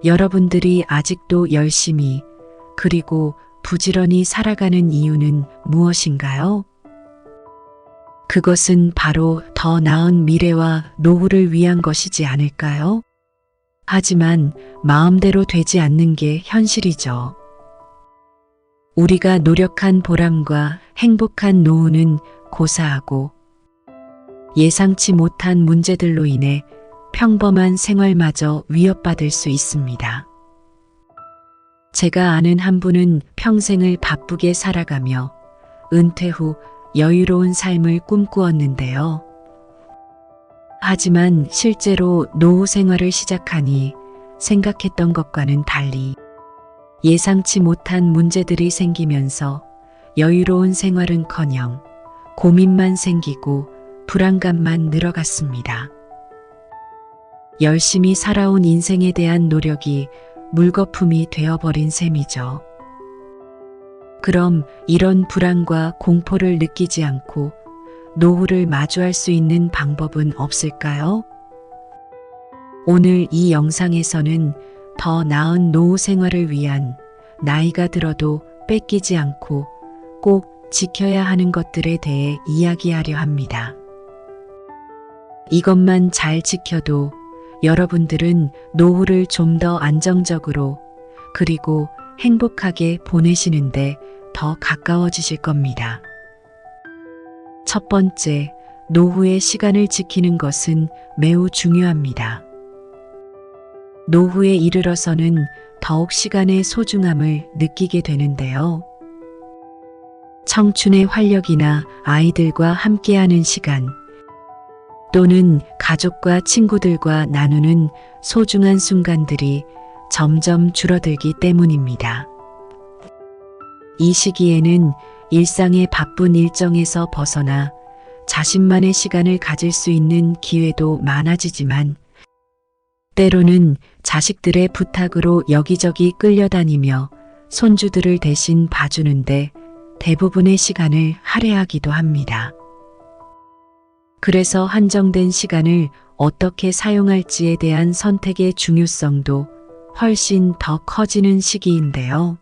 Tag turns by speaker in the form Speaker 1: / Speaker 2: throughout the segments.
Speaker 1: 여러분들이 아직도 열심히 그리고 부지런히 살아가는 이유는 무엇인가요? 그것은 바로 더 나은 미래와 노후를 위한 것이지 않을까요? 하지만 마음대로 되지 않는 게 현실이죠. 우리가 노력한 보람과 행복한 노후는 고사하고 예상치 못한 문제들로 인해 평범한 생활마저 위협받을 수 있습니다. 제가 아는 한 분은 평생을 바쁘게 살아가며 은퇴 후 여유로운 삶을 꿈꾸었는데요. 하지만 실제로 노후 생활을 시작하니 생각했던 것과는 달리 예상치 못한 문제들이 생기면서 여유로운 생활은커녕 고민만 생기고 불안감만 늘어갔습니다. 열심히 살아온 인생에 대한 노력이 물거품이 되어버린 셈이죠. 그럼 이런 불안과 공포를 느끼지 않고 노후를 마주할 수 있는 방법은 없을까요? 오늘 이 영상에서는 더 나은 노후 생활을 위한 나이가 들어도 뺏기지 않고 꼭 지켜야 하는 것들에 대해 이야기하려 합니다. 이것만 잘 지켜도 여러분들은 노후를 좀 더 안정적으로 그리고 행복하게 보내시는데 더 가까워지실 겁니다. 첫 번째, 노후의 시간을 지키는 것은 매우 중요합니다. 노후에 이르러서는 더욱 시간의 소중함을 느끼게 되는데요. 청춘의 활력이나 아이들과 함께하는 시간, 또는 가족과 친구들과 나누는 소중한 순간들이 점점 줄어들기 때문입니다. 이 시기에는 일상의 바쁜 일정에서 벗어나 자신만의 시간을 가질 수 있는 기회도 많아지지만 때로는 자식들의 부탁으로 여기저기 끌려다니며 손주들을 대신 봐주는데 대부분의 시간을 할애하기도 합니다. 그래서 한정된 시간을 어떻게 사용할지에 대한 선택의 중요성도 훨씬 더 커지는 시기인데요.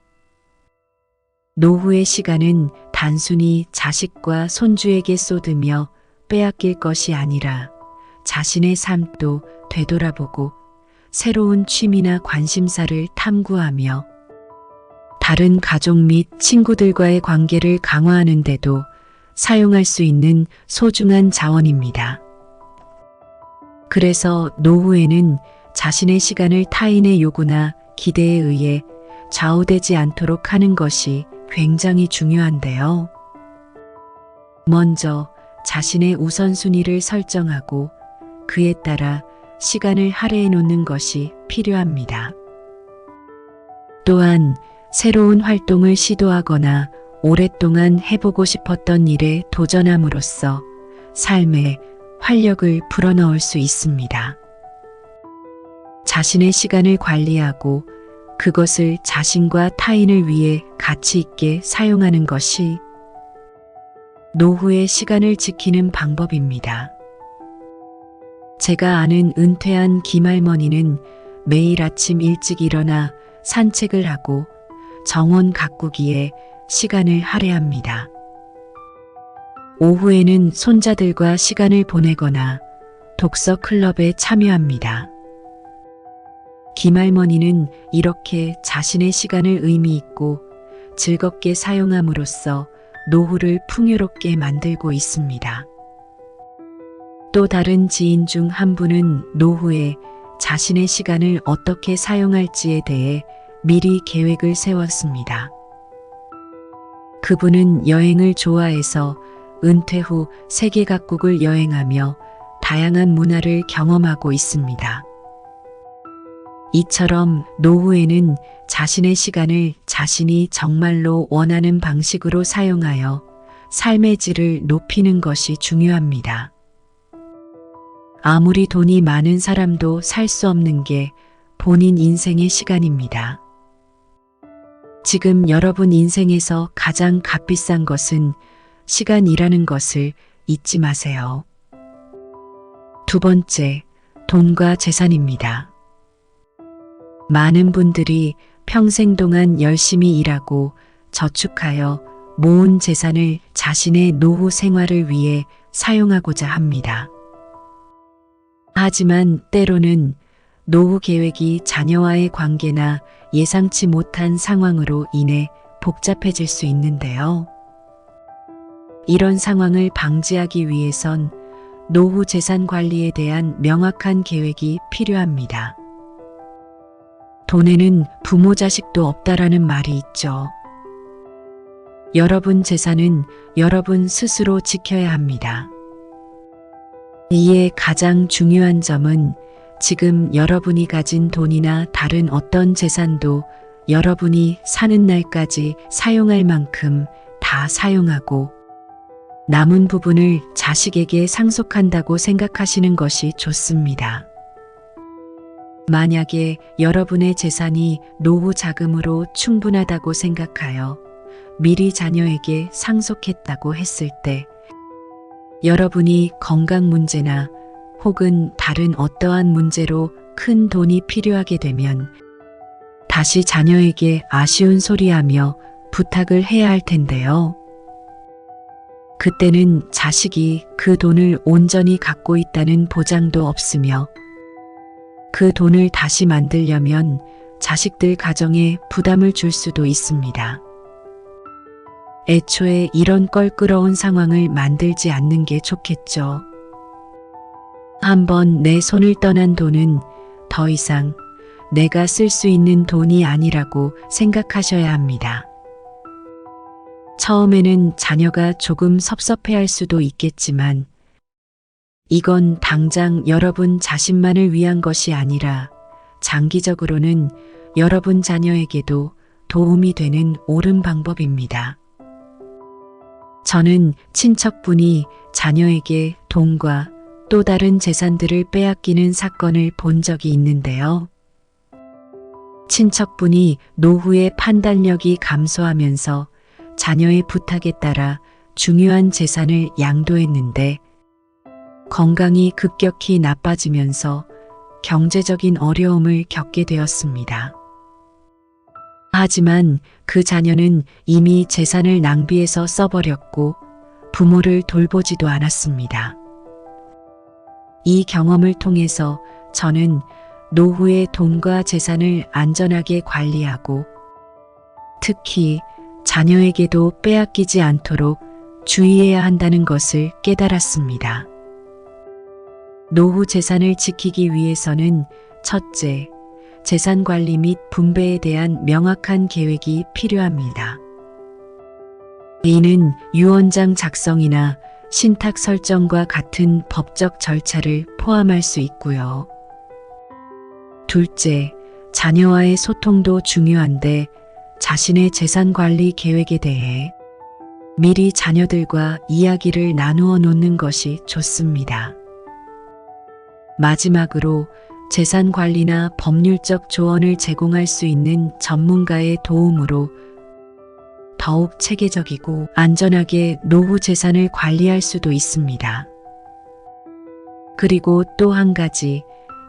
Speaker 1: 노후의 시간은 단순히 자식과 손주에게 쏟으며 빼앗길 것이 아니라 자신의 삶도 되돌아보고 새로운 취미나 관심사를 탐구하며 다른 가족 및 친구들과의 관계를 강화하는 데도 사용할 수 있는 소중한 자원입니다. 그래서 노후에는 자신의 시간을 타인의 요구나 기대에 의해 좌우되지 않도록 하는 것이 굉장히 중요한데요. 먼저 자신의 우선순위를 설정하고 그에 따라 시간을 할애해 놓는 것이 필요합니다. 또한 새로운 활동을 시도하거나 오랫동안 해보고 싶었던 일에 도전함으로써 삶에 활력을 불어넣을 수 있습니다. 자신의 시간을 관리하고 그것을 자신과 타인을 위해 가치 있게 사용하는 것이 노후의 시간을 지키는 방법입니다. 제가 아는 은퇴한 김할머니는 매일 아침 일찍 일어나 산책을 하고 정원 가꾸기에 시간을 할애합니다. 오후에는 손자들과 시간을 보내거나 독서 클럽에 참여합니다. 김할머니는 이렇게 자신의 시간을 의미 있고 즐겁게 사용함으로써 노후를 풍요롭게 만들고 있습니다. 또 다른 지인 중 한 분은 노후에 자신의 시간을 어떻게 사용할지에 대해 미리 계획을 세웠습니다. 그분은 여행을 좋아해서 은퇴 후 세계 각국을 여행하며 다양한 문화를 경험하고 있습니다. 이처럼 노후에는 자신의 시간을 자신이 정말로 원하는 방식으로 사용하여 삶의 질을 높이는 것이 중요합니다. 아무리 돈이 많은 사람도 살 수 없는 게 본인 인생의 시간입니다. 지금 여러분 인생에서 가장 값비싼 것은 시간이라는 것을 잊지 마세요. 두 번째, 돈과 재산입니다. 많은 분들이 평생 동안 열심히 일하고 저축하여 모은 재산을 자신의 노후 생활을 위해 사용하고자 합니다. 하지만 때로는 노후 계획이 자녀와의 관계나 예상치 못한 상황으로 인해 복잡해질 수 있는데요. 이런 상황을 방지하기 위해선 노후 재산 관리에 대한 명확한 계획이 필요합니다. 돈에는 부모 자식도 없다라는 말이 있죠. 여러분 재산은 여러분 스스로 지켜야 합니다. 이에 가장 중요한 점은 지금 여러분이 가진 돈이나 다른 어떤 재산도 여러분이 사는 날까지 사용할 만큼 다 사용하고 남은 부분을 자식에게 상속한다고 생각하시는 것이 좋습니다. 만약에 여러분의 재산이 노후 자금으로 충분하다고 생각하여 미리 자녀에게 상속했다고 했을 때 여러분이 건강 문제나 혹은 다른 어떠한 문제로 큰 돈이 필요하게 되면 다시 자녀에게 아쉬운 소리하며 부탁을 해야 할 텐데요. 그때는 자식이 그 돈을 온전히 갖고 있다는 보장도 없으며 그 돈을 다시 만들려면 자식들 가정에 부담을 줄 수도 있습니다. 애초에 이런 껄끄러운 상황을 만들지 않는 게 좋겠죠. 한번 내 손을 떠난 돈은 더 이상 내가 쓸 수 있는 돈이 아니라고 생각하셔야 합니다. 처음에는 자녀가 조금 섭섭해할 수도 있겠지만 이건 당장 여러분 자신만을 위한 것이 아니라 장기적으로는 여러분 자녀에게도 도움이 되는 옳은 방법입니다. 저는 친척분이 자녀에게 돈과 또 다른 재산들을 빼앗기는 사건을 본 적이 있는데요. 친척분이 노후의 판단력이 감소하면서 자녀의 부탁에 따라 중요한 재산을 양도했는데 건강이 급격히 나빠지면서 경제적인 어려움을 겪게 되었습니다. 하지만 그 자녀는 이미 재산을 낭비해서 써버렸고 부모를 돌보지도 않았습니다. 이 경험을 통해서 저는 노후의 돈과 재산을 안전하게 관리하고 특히 자녀에게도 빼앗기지 않도록 주의해야 한다는 것을 깨달았습니다. 노후 재산을 지키기 위해서는 첫째, 재산 관리 및 분배에 대한 명확한 계획이 필요합니다. 이는 유언장 작성이나 신탁 설정과 같은 법적 절차를 포함할 수 있고요. 둘째, 자녀와의 소통도 중요한데 자신의 재산 관리 계획에 대해 미리 자녀들과 이야기를 나누어 놓는 것이 좋습니다. 마지막으로 재산 관리나 법률적 조언을 제공할 수 있는 전문가의 도움으로 더욱 체계적이고 안전하게 노후 재산을 관리할 수도 있습니다. 그리고 또 한 가지,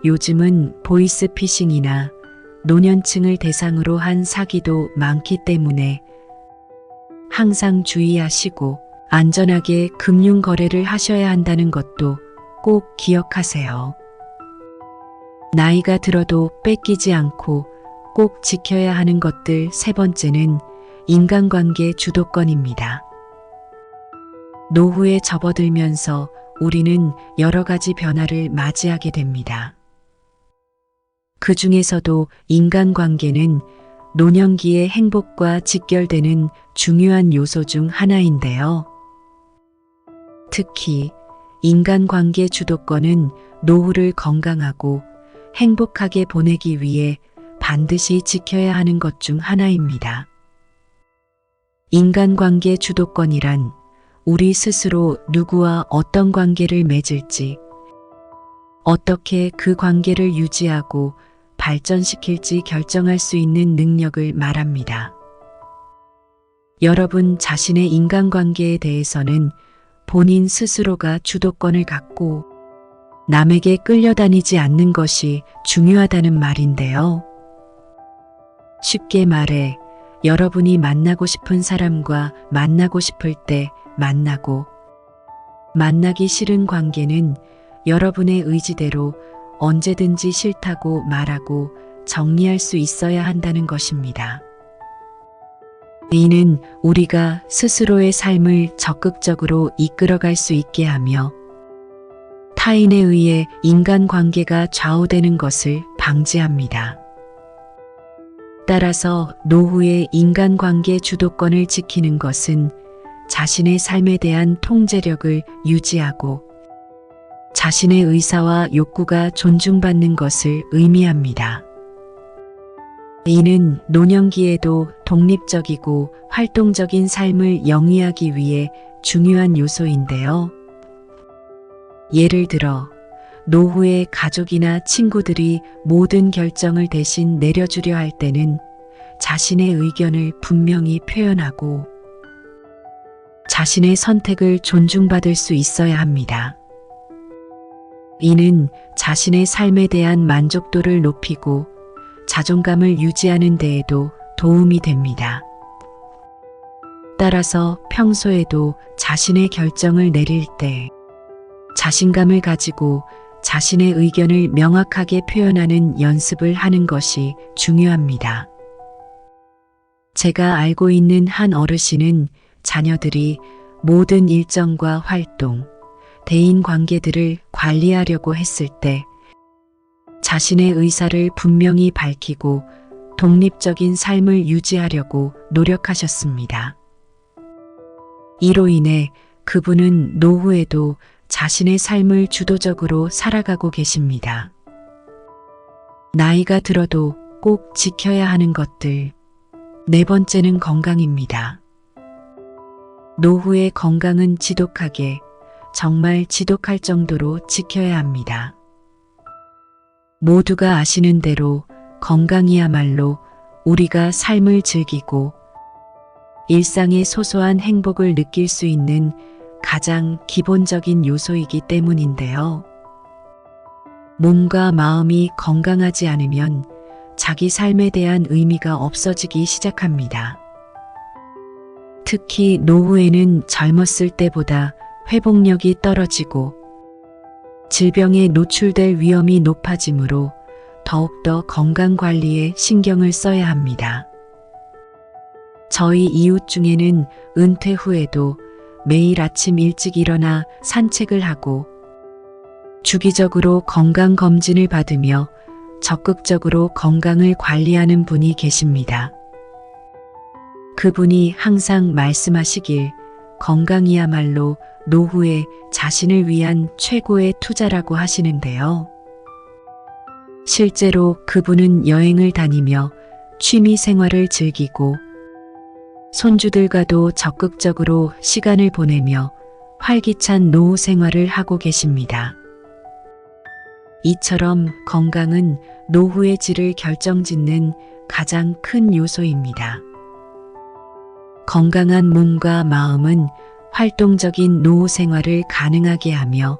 Speaker 1: 요즘은 보이스피싱이나 노년층을 대상으로 한 사기도 많기 때문에 항상 주의하시고 안전하게 금융 거래를 하셔야 한다는 것도 꼭 기억하세요. 나이가 들어도 뺏기지 않고 꼭 지켜야 하는 것들 세 번째는 인간관계 주도권입니다. 노후에 접어들면서 우리는 여러 가지 변화를 맞이하게 됩니다. 그 중에서도 인간관계는 노년기의 행복과 직결되는 중요한 요소 중 하나인데요. 특히 인간관계 주도권은 노후를 건강하고 행복하게 보내기 위해 반드시 지켜야 하는 것 중 하나입니다. 인간관계 주도권이란 우리 스스로 누구와 어떤 관계를 맺을지, 어떻게 그 관계를 유지하고 발전시킬지 결정할 수 있는 능력을 말합니다. 여러분 자신의 인간관계에 대해서는 본인 스스로가 주도권을 갖고 남에게 끌려다니지 않는 것이 중요하다는 말인데요. 쉽게 말해 여러분이 만나고 싶은 사람과 만나고 싶을 때 만나고, 만나기 싫은 관계는 여러분의 의지대로 언제든지 싫다고 말하고 정리할 수 있어야 한다는 것입니다. 이는 우리가 스스로의 삶을 적극적으로 이끌어갈 수 있게 하며 타인에 의해 인간관계가 좌우되는 것을 방지합니다. 따라서 노후의 인간관계 주도권을 지키는 것은 자신의 삶에 대한 통제력을 유지하고 자신의 의사와 욕구가 존중받는 것을 의미합니다. 이는 노년기에도 독립적이고 활동적인 삶을 영위하기 위해 중요한 요소인데요. 예를 들어 노후에 가족이나 친구들이 모든 결정을 대신 내려주려 할 때는 자신의 의견을 분명히 표현하고 자신의 선택을 존중받을 수 있어야 합니다. 이는 자신의 삶에 대한 만족도를 높이고 자존감을 유지하는 데에도 도움이 됩니다. 따라서 평소에도 자신의 결정을 내릴 때 자신감을 가지고 자신의 의견을 명확하게 표현하는 연습을 하는 것이 중요합니다. 제가 알고 있는 한 어르신은 자녀들이 모든 일정과 활동, 대인 관계들을 관리하려고 했을 때 자신의 의사를 분명히 밝히고 독립적인 삶을 유지하려고 노력하셨습니다. 이로 인해 그분은 노후에도 자신의 삶을 주도적으로 살아가고 계십니다. 나이가 들어도 꼭 지켜야 하는 것들. 네 번째는 건강입니다. 노후의 건강은 지독하게, 정말 지독할 정도로 지켜야 합니다. 모두가 아시는 대로 건강이야말로 우리가 삶을 즐기고 일상의 소소한 행복을 느낄 수 있는 가장 기본적인 요소이기 때문인데요. 몸과 마음이 건강하지 않으면 자기 삶에 대한 의미가 없어지기 시작합니다. 특히 노후에는 젊었을 때보다 회복력이 떨어지고 질병에 노출될 위험이 높아지므로 더욱더 건강관리에 신경을 써야 합니다. 저희 이웃 중에는 은퇴 후에도 매일 아침 일찍 일어나 산책을 하고 주기적으로 건강검진을 받으며 적극적으로 건강을 관리하는 분이 계십니다. 그분이 항상 말씀하시길 건강이야말로 노후에 자신을 위한 최고의 투자라고 하시는데요. 실제로 그분은 여행을 다니며 취미 생활을 즐기고 손주들과도 적극적으로 시간을 보내며 활기찬 노후 생활을 하고 계십니다. 이처럼 건강은 노후의 질을 결정짓는 가장 큰 요소입니다. 건강한 몸과 마음은 활동적인 노후 생활을 가능하게 하며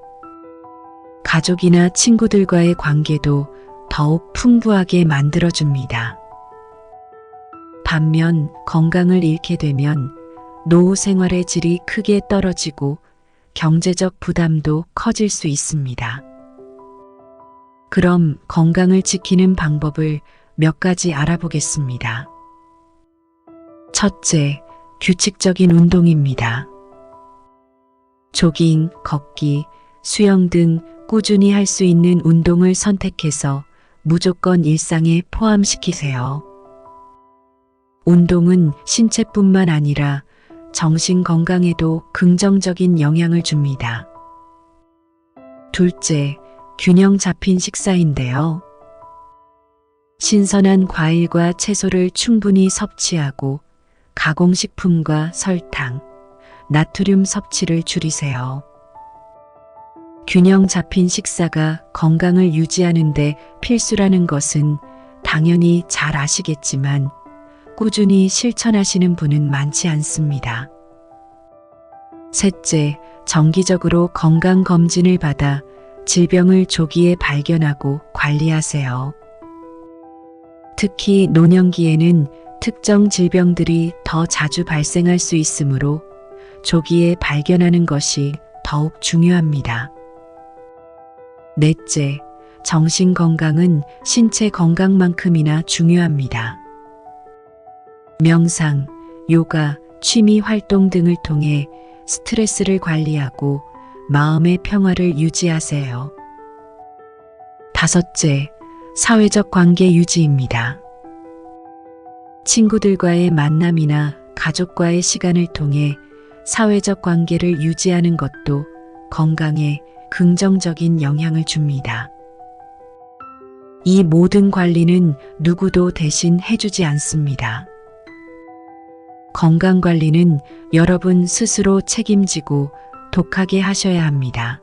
Speaker 1: 가족이나 친구들과의 관계도 더욱 풍부하게 만들어줍니다. 반면 건강을 잃게 되면 노후 생활의 질이 크게 떨어지고 경제적 부담도 커질 수 있습니다. 그럼 건강을 지키는 방법을 몇 가지 알아보겠습니다. 첫째, 규칙적인 운동입니다. 조깅, 걷기, 수영 등 꾸준히 할 수 있는 운동을 선택해서 무조건 일상에 포함시키세요. 운동은 신체뿐만 아니라 정신 건강에도 긍정적인 영향을 줍니다. 둘째, 균형 잡힌 식사인데요. 신선한 과일과 채소를 충분히 섭취하고 가공식품과 설탕, 나트륨 섭취를 줄이세요. 균형 잡힌 식사가 건강을 유지하는 데 필수라는 것은 당연히 잘 아시겠지만 꾸준히 실천하시는 분은 많지 않습니다. 셋째, 정기적으로 건강검진을 받아 질병을 조기에 발견하고 관리하세요. 특히 노년기에는 특정 질병들이 더 자주 발생할 수 있으므로 조기에 발견하는 것이 더욱 중요합니다. 넷째, 정신 건강은 신체 건강만큼이나 중요합니다. 명상, 요가, 취미 활동 등을 통해 스트레스를 관리하고 마음의 평화를 유지하세요. 다섯째, 사회적 관계 유지입니다. 친구들과의 만남이나 가족과의 시간을 통해 사회적 관계를 유지하는 것도 건강에 긍정적인 영향을 줍니다. 이 모든 관리는 누구도 대신 해주지 않습니다. 건강 관리는 여러분 스스로 책임지고 독하게 하셔야 합니다.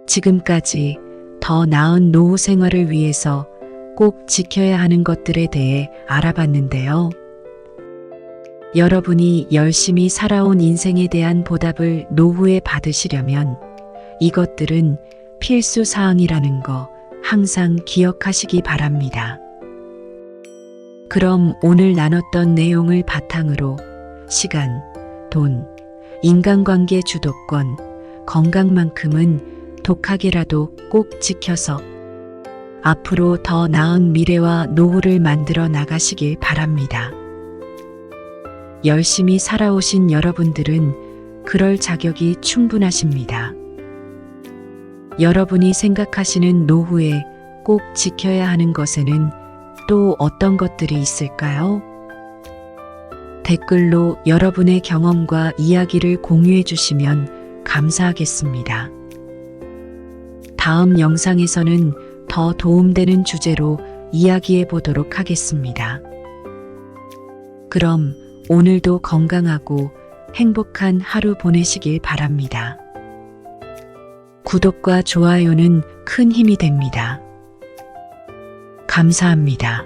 Speaker 1: 지금까지 더 나은 노후 생활을 위해서 꼭 지켜야 하는 것들에 대해 알아봤는데요. 여러분이 열심히 살아온 인생에 대한 보답을 노후에 받으시려면 이것들은 필수 사항이라는 거 항상 기억하시기 바랍니다. 그럼 오늘 나눴던 내용을 바탕으로 시간, 돈, 인간관계 주도권, 건강만큼은 독하게라도 꼭 지켜서 앞으로 더 나은 미래와 노후를 만들어 나가시길 바랍니다. 열심히 살아오신 여러분들은 그럴 자격이 충분하십니다. 여러분이 생각하시는 노후에 꼭 지켜야 하는 것에는 또 어떤 것들이 있을까요? 댓글로 여러분의 경험과 이야기를 공유해 주시면 감사하겠습니다. 다음 영상에서는 더 도움되는 주제로 이야기해 보도록 하겠습니다. 그럼 오늘도 건강하고 행복한 하루 보내시길 바랍니다. 구독과 좋아요는 큰 힘이 됩니다. 감사합니다.